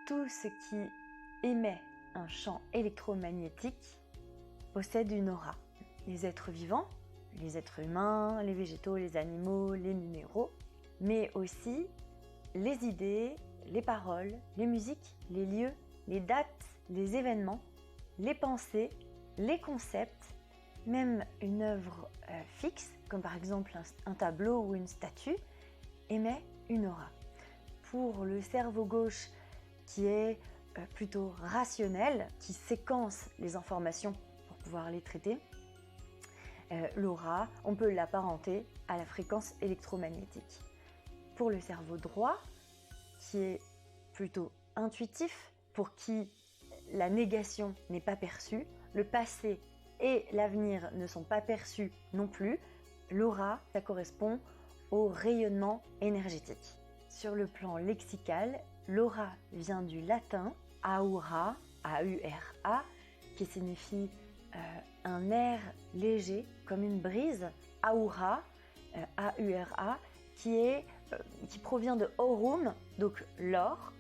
Tout ce qui émet un champ électromagnétique possède une aura. Les êtres vivants, les êtres humains, les végétaux, les animaux, les minéraux, mais aussi les idées, les paroles, les musiques, les lieux, les dates, les événements, les pensées, les concepts, même une œuvre fixe, comme par exemple un tableau ou une statue, émet une aura. Pour le cerveau gauche qui est plutôt rationnel, qui séquence les informations pour pouvoir les traiter, l'aura, on peut l'apparenter à la fréquence électromagnétique. Pour le cerveau droit, qui est plutôt intuitif, pour qui la négation n'est pas perçue, le passé et l'avenir ne sont pas perçus non plus, l'aura, ça correspond au rayonnement énergétique. Sur le plan lexical, l'aura vient du latin aura, A-U-R-A, qui signifie un air léger, comme une brise, aura, A-U-R-A, qui provient de aurum, donc l'or,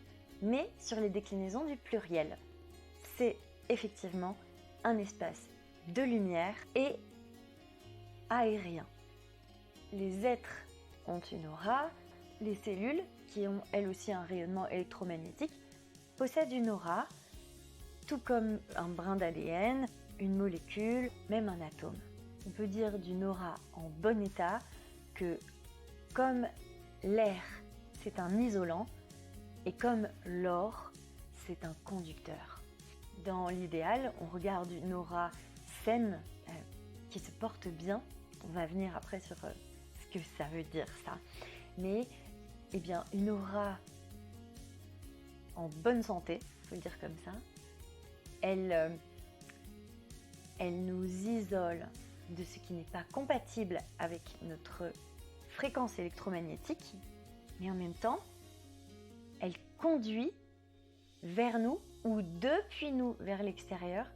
mais sur les déclinaisons du pluriel. C'est effectivement un espace de lumière et aérien. Les êtres ont une aura, les cellules, qui ont elles aussi un rayonnement électromagnétique, possèdent une aura, tout comme un brin d'ADN, une molécule, même un atome. On peut dire d'une aura en bon état que comme l'air, c'est un isolant, et comme l'or, c'est un conducteur. Dans l'idéal, on regarde une aura saine, qui se porte bien. On va venir après sur ce que ça veut dire ça. Mais eh bien, une aura en bonne santé, il faut le dire comme ça, elle nous isole de ce qui n'est pas compatible avec notre fréquence électromagnétique, mais en même temps, elle conduit vers nous ou depuis nous vers l'extérieur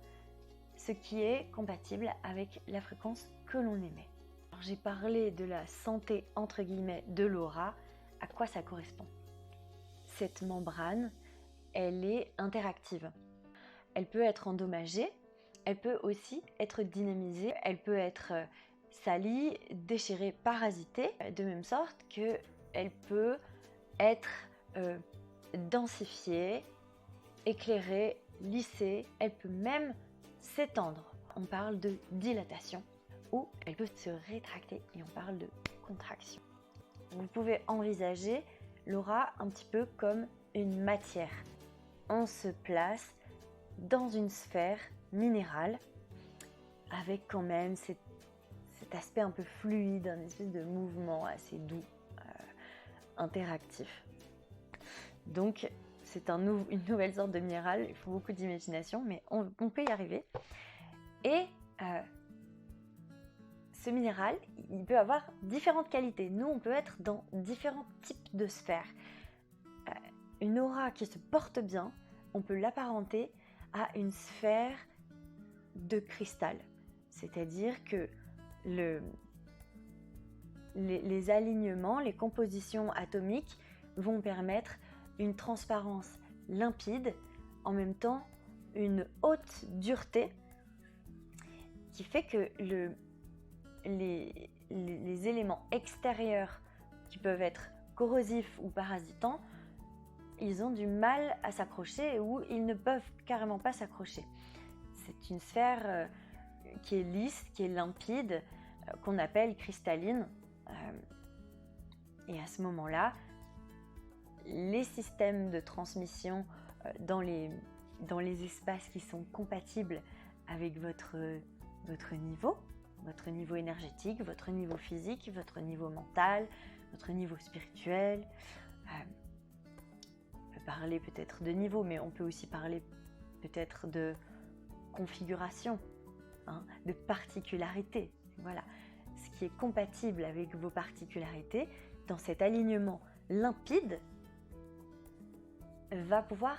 ce qui est compatible avec la fréquence que l'on émet. Alors, j'ai parlé de la santé entre guillemets de l'aura. À quoi ça correspond? Cette membrane, elle est interactive. Elle peut être endommagée, elle peut aussi être dynamisée, elle peut être salie, déchirée, parasitée, de même sorte qu'elle peut être densifiée, éclairée, lissée, elle peut même s'étendre. On parle de dilatation, ou elle peut se rétracter et on parle de contraction. Vous pouvez envisager l'aura un petit peu comme une matière. On se place dans une sphère minérale avec quand même cet aspect un peu fluide, un espèce de mouvement assez doux, interactif. Donc c'est une nouvelle sorte de minéral, il faut beaucoup d'imagination, mais on peut y arriver. Et ce minéral, il peut avoir différentes qualités. Nous, on peut être dans différents types de sphères. Une aura qui se porte bien, on peut l'apparenter à une sphère de cristal. C'est-à-dire que les alignements, les compositions atomiques vont permettre une transparence limpide, en même temps une haute dureté, qui fait que les éléments extérieurs qui peuvent être corrosifs ou parasitants, ils ont du mal à s'accrocher ou ils ne peuvent carrément pas s'accrocher. C'est une sphère qui est lisse, qui est limpide, qu'on appelle cristalline. Et à ce moment-là, les systèmes de transmission dans les espaces qui sont compatibles avec votre niveau énergétique, votre niveau physique, votre niveau mental, votre niveau spirituel. On peut parler peut-être de niveau, mais on peut aussi parler peut-être de configuration, de particularité. Voilà, ce qui est compatible avec vos particularités, dans cet alignement limpide, va pouvoir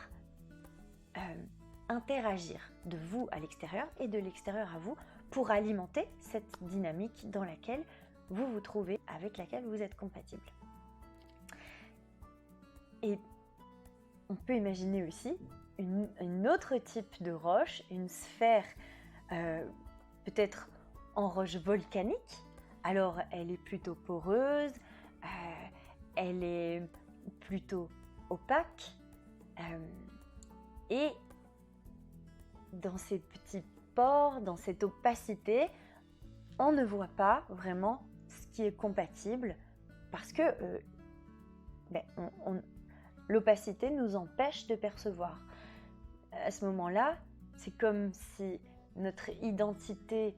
interagir de vous à l'extérieur et de l'extérieur à vous pour alimenter cette dynamique dans laquelle vous vous trouvez, avec laquelle vous êtes compatible. Et on peut imaginer aussi une autre type de roche, une sphère peut-être en roche volcanique. Alors elle est plutôt poreuse, elle est plutôt opaque, et dans ces petits pores, dans cette opacité, on ne voit pas vraiment ce qui est compatible parce que l'opacité nous empêche de percevoir. À ce moment-là, c'est comme si notre identité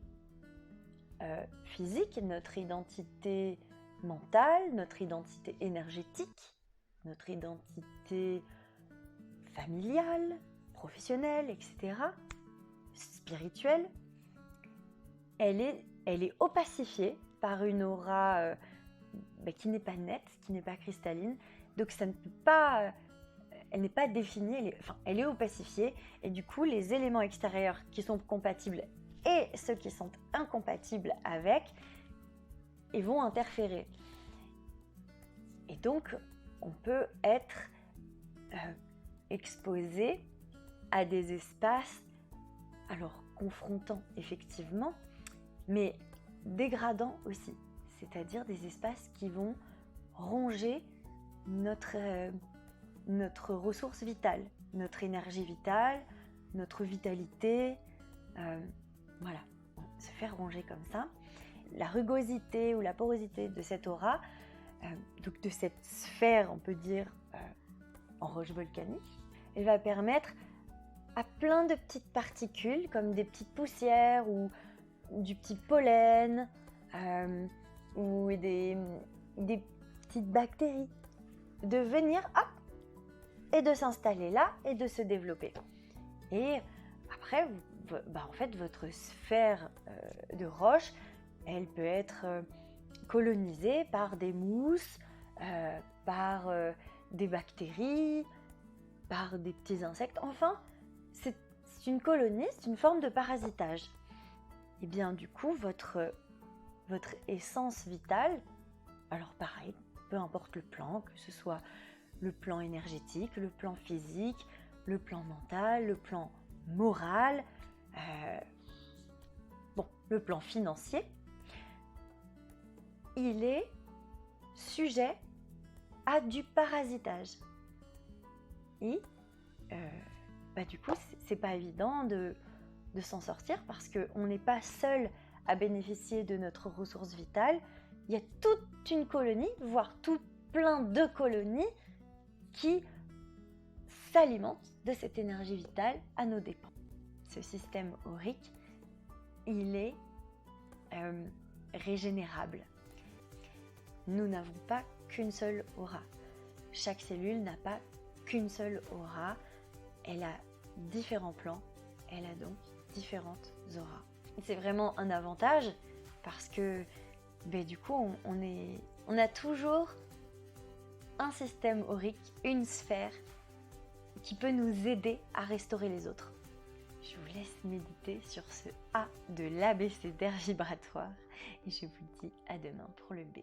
physique, notre identité mentale, notre identité énergétique, notre identité familiale, professionnelle, etc., spirituelle, elle est opacifiée par une aura qui n'est pas nette, qui n'est pas cristalline, donc ça ne peut pas, elle n'est pas définie, elle est opacifiée, et du coup les éléments extérieurs qui sont compatibles et ceux qui sont incompatibles avec, ils vont interférer. Et donc on peut être exposé à des espaces, alors confrontants effectivement, mais dégradants aussi, c'est-à-dire des espaces qui vont ronger notre ressource vitale, notre énergie vitale, notre vitalité, voilà, se faire ronger comme ça. La rugosité ou la porosité de cette aura, donc de cette sphère, on peut dire, en roche volcanique, elle va permettre à plein de petites particules, comme des petites poussières ou du petit pollen, ou des petites bactéries, de venir et de s'installer là et de se développer. Et après, en fait, votre sphère de roche, elle peut être colonisée par des mousses, par des bactéries, par des petits insectes. Enfin, c'est une colonie, c'est une forme de parasitage. Et bien du coup, votre essence vitale, alors pareil, peu importe le plan, que ce soit le plan énergétique, le plan physique, le plan mental, le plan moral, le plan financier, il est sujet à du parasitage. Et du coup, c'est pas évident de s'en sortir parce qu'on n'est pas seul à bénéficier de notre ressource vitale. Il y a toute une colonie, voire tout plein de colonies qui s'alimentent de cette énergie vitale à nos dépens. Ce système aurique, il est régénérable. Nous n'avons pas qu'une seule aura. Chaque cellule n'a pas qu'une seule aura. Elle a différents plans. Elle a donc différentes auras. C'est vraiment un avantage parce que du coup, on a toujours un système aurique, une sphère qui peut nous aider à restaurer les autres. Je vous laisse méditer sur ce A de l'abécédaire vibratoire et je vous dis à demain pour le B.